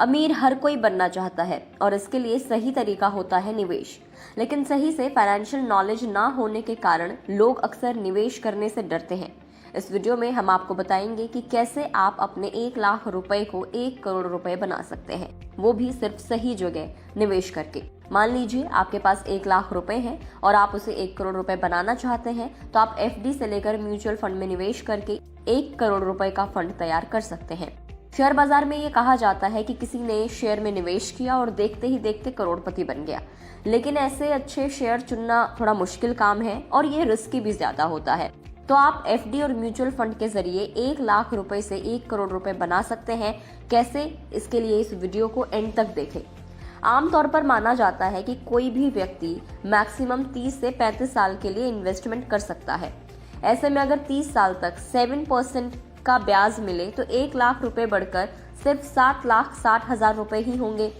अमीर हर कोई बनना चाहता है और इसके लिए सही तरीका होता है निवेश। लेकिन सही से फाइनेंशियल नॉलेज ना होने के कारण लोग अक्सर निवेश करने से डरते हैं। इस वीडियो में हम आपको बताएंगे कि कैसे आप अपने 1 लाख रुपए को 1 करोड़ रुपए बना सकते हैं, वो भी सिर्फ सही जगह निवेश करके। मान लीजिए आपके पास 1 लाख रुपए हैं और आप उसे 1 करोड़ रुपए बनाना चाहते हैं, तो आप एफडी से लेकर म्यूचुअल फंड में निवेश करके 1 करोड़ रुपए का फंड तैयार कर सकते हैं। शेयर बाजार में ये कहा जाता है कि किसी ने शेयर में निवेश किया और देखते ही देखते करोड़पति बन गया, लेकिन ऐसे अच्छे शेयर चुनना थोड़ा मुश्किल काम है और ये रिस्की भी ज्यादा होता है। तो आप एफडी और म्यूचुअल फंड के जरिए 1 लाख रुपए से 1 करोड़ रुपए बना सकते हैं। कैसे, इसके लिए इस वीडियो को एंड तक देखें। आमतौर पर माना जाता है कि कोई भी व्यक्ति मैक्सिमम 30 से 35 साल के लिए इन्वेस्टमेंट कर सकता है। ऐसे में अगर 30 साल तक 7% का ब्याज मिले तो 1 लाख रुपए बढ़कर सिर्फ 7,60,000 रुपए ही होंगे।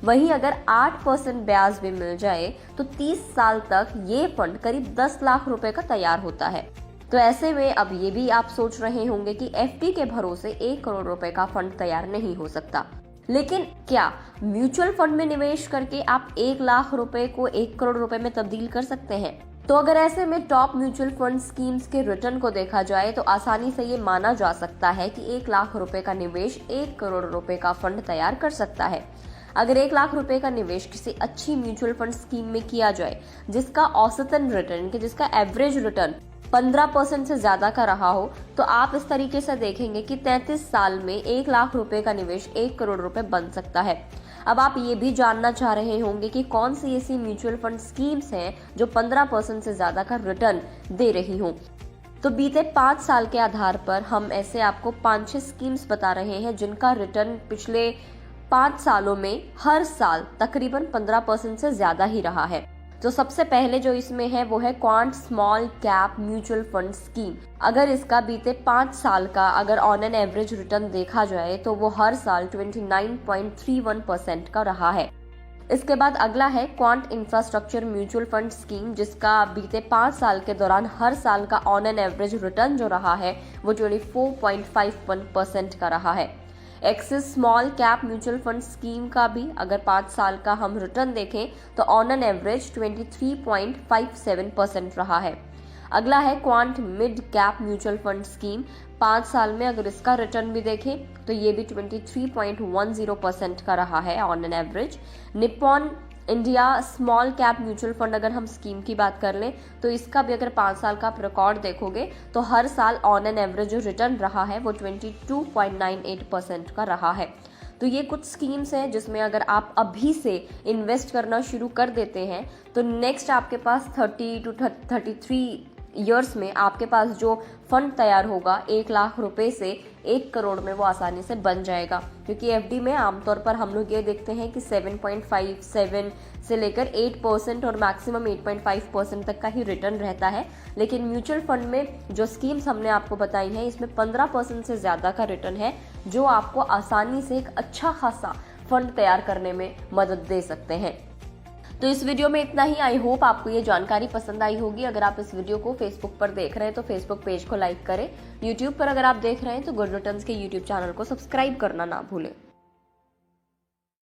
वहीं अगर 8% ब्याज भी मिल जाए तो 30 साल तक ये फंड करीब 10 लाख रुपए का तैयार होता है। तो ऐसे में अब ये भी आप सोच रहे होंगे कि एफडी के भरोसे 1 करोड़ रुपए का फंड तैयार नहीं हो सकता, लेकिन क्या म्यूचुअल फंड में निवेश करके आप 1 लाख रुपए को 1 करोड़ रुपए में तब्दील कर सकते हैं? तो अगर ऐसे में टॉप म्यूचुअल फंड स्कीम्स के रिटर्न को देखा जाए तो आसानी से ये माना जा सकता है कि 1 लाख रुपए का निवेश 1 करोड़ रुपए का फंड तैयार कर सकता है। अगर 1 लाख रुपए का निवेश किसी अच्छी म्यूचुअल फंड स्कीम में किया जाए जिसका औसतन रिटर्न जिसका एवरेज रिटर्न 15% से ज्यादा का रहा हो, तो आप इस तरीके से देखेंगे कि 33 साल में 1 लाख रुपए का निवेश 1 करोड़ रुपए बन सकता है। अब आप ये भी जानना चाह रहे होंगे कि कौन सी ऐसी म्यूचुअल फंड स्कीम्स हैं जो 15% से ज्यादा का रिटर्न दे रही हों। तो बीते 5 साल के आधार पर हम ऐसे आपको 5-6 स्कीम्स बता रहे हैं जिनका रिटर्न पिछले 5 सालों में हर साल तकरीबन 15% से ज्यादा ही रहा है। तो सबसे पहले जो इसमें है वो है quant small cap mutual fund scheme. अगर इसका बीते 5 साल का अगर ऑन एन एवरेज रिटर्न देखा जाए तो वो हर साल 29.31% का रहा है। इसके बाद अगला है quant infrastructure mutual fund scheme, जिसका बीते 5 साल के दौरान हर साल का ऑन एन एवरेज रिटर्न जो रहा है वो 24.51% का रहा है। Axis small cap mutual fund scheme का भी अगर 5 साल का हम रिटर्न देखें तो ऑन एन एवरेज 23.57% रहा है। अगला है quant mid cap mutual fund scheme. 5 साल में अगर इसका रिटर्न भी देखें तो ये भी 23.10% का रहा है on an average. Nippon India small cap mutual fund अगर हम स्कीम की बात कर लें तो इसका भी अगर 5 साल का आप रिकॉर्ड देखोगे तो हर साल ऑन एन एवरेज जो रिटर्न रहा है वो 22.98% का रहा है। तो ये कुछ स्कीम्स हैं जिसमें अगर आप अभी से इन्वेस्ट करना शुरू कर देते हैं तो नेक्स्ट आपके पास 30 to 33 ईयर्स में आपके पास जो फंड तैयार होगा 1 लाख रुपए से 1 करोड़ में वो आसानी से बन जाएगा। क्योंकि एफडी में आमतौर पर हम लोग ये देखते हैं कि 7.57 से लेकर 8% और मैक्सिमम 8.5% तक का ही रिटर्न रहता है, लेकिन म्यूचुअल फंड में जो स्कीम्स हमने आपको बताई हैं इसमें 15% से ज्यादा का रिटर्न है, जो आपको आसानी से एक अच्छा खासा फंड तैयार करने में मदद दे सकते हैं। तो इस वीडियो में इतना ही। आई होप आपको ये जानकारी पसंद आई होगी। अगर आप इस वीडियो को फेसबुक पर देख रहे हैं तो फेसबुक पेज को लाइक करें। यूट्यूब पर अगर आप देख रहे हैं तो गुड रिटर्न्स के यूट्यूब चैनल को सब्सक्राइब करना ना भूलें।